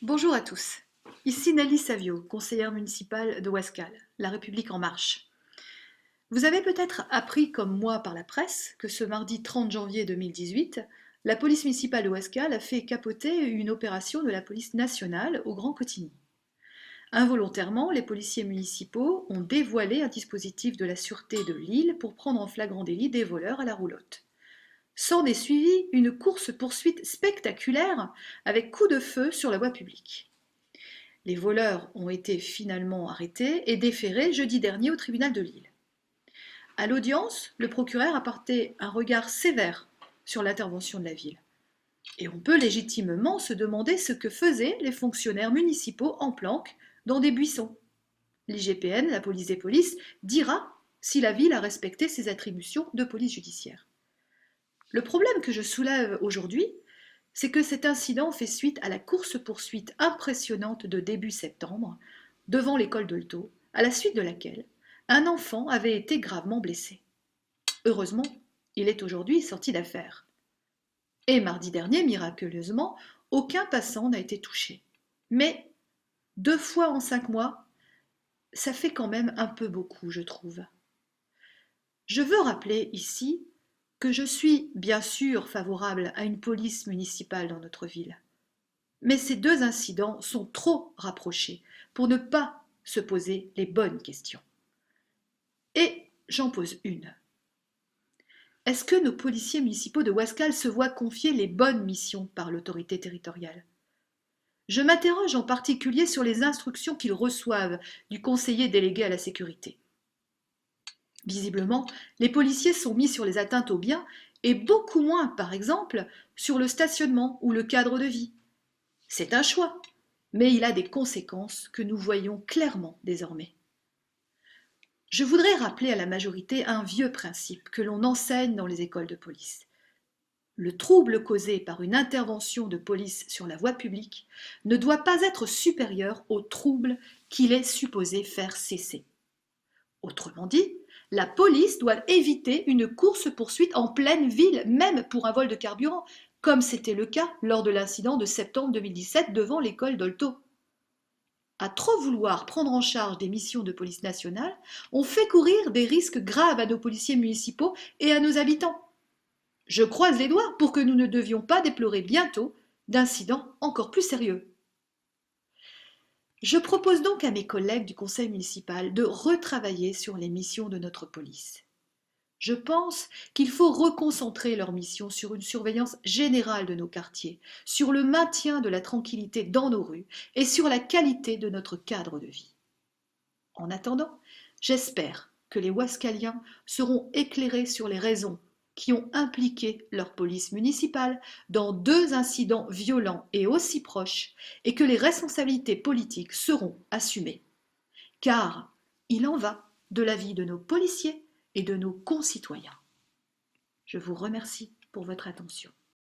Bonjour à tous. Ici Nelly Savio, conseillère municipale de Ouascal, La République en marche. Vous avez peut-être appris comme moi par la presse que ce mardi 30 janvier 2018, la police municipale de Ouascal a fait capoter une opération de la police nationale au Grand Cotigny. Involontairement, les policiers municipaux ont dévoilé un dispositif de la sûreté de l'île pour prendre en flagrant délit des voleurs à la roulotte. S'en est suivie une course-poursuite spectaculaire avec coup de feu sur la voie publique. Les voleurs ont été finalement arrêtés et déférés jeudi dernier au tribunal de Lille. À l'audience, le procureur a porté un regard sévère sur l'intervention de la ville. Et on peut légitimement se demander ce que faisaient les fonctionnaires municipaux en planque dans des buissons. L'IGPN, la police des polices, dira si la ville a respecté ses attributions de police judiciaire. Le problème que je soulève aujourd'hui, c'est que cet incident fait suite à la course-poursuite impressionnante de début septembre devant l'école d'Olto, à la suite de laquelle un enfant avait été gravement blessé. Heureusement, il est aujourd'hui sorti d'affaire. Et mardi dernier, miraculeusement, aucun passant n'a été touché. Mais 2 fois en 5 mois, ça fait quand même un peu beaucoup, je trouve. Je veux rappeler ici que je suis bien sûr favorable à une police municipale dans notre ville. Mais ces deux incidents sont trop rapprochés pour ne pas se poser les bonnes questions. Et j'en pose une. Est-ce que nos policiers municipaux de Ouascal se voient confier les bonnes missions par l'autorité territoriale? Je m'interroge en particulier sur les instructions qu'ils reçoivent du conseiller délégué à la sécurité. Visiblement, les policiers sont mis sur les atteintes aux biens et beaucoup moins, par exemple, sur le stationnement ou le cadre de vie. C'est un choix, mais il a des conséquences que nous voyons clairement désormais. Je voudrais rappeler à la majorité un vieux principe que l'on enseigne dans les écoles de police. Le trouble causé par une intervention de police sur la voie publique ne doit pas être supérieur au trouble qu'il est supposé faire cesser. Autrement dit, la police doit éviter une course-poursuite en pleine ville, même pour un vol de carburant, comme c'était le cas lors de l'incident de septembre 2017 devant l'école d'Olto. À trop vouloir prendre en charge des missions de police nationale, on fait courir des risques graves à nos policiers municipaux et à nos habitants. Je croise les doigts pour que nous ne devions pas déplorer bientôt d'incidents encore plus sérieux. Je propose donc à mes collègues du conseil municipal de retravailler sur les missions de notre police. Je pense qu'il faut reconcentrer leur mission sur une surveillance générale de nos quartiers, sur le maintien de la tranquillité dans nos rues et sur la qualité de notre cadre de vie. En attendant, j'espère que les Ouaskaliens seront éclairés sur les raisons qui ont impliqué leur police municipale dans 2 incidents violents et aussi proches et que les responsabilités politiques seront assumées. Car il en va de la vie de nos policiers et de nos concitoyens. Je vous remercie pour votre attention.